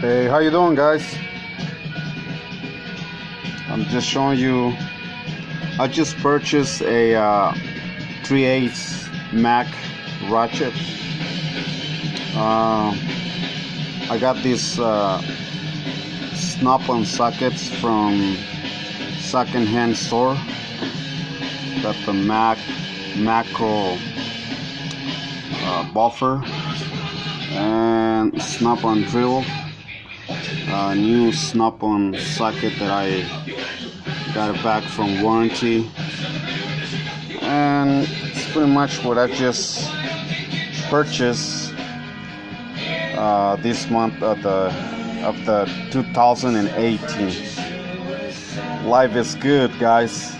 Hey, how you doing, guys? I'm just showing you. I just purchased a 3/8 Mac ratchet. I got these snap-on sockets from second-hand store. Got the macro buffer and snap-on drill. New snap-on socket that I got it back from warranty, and it's pretty much what I just purchased this month of the 2018. Life is good, guys.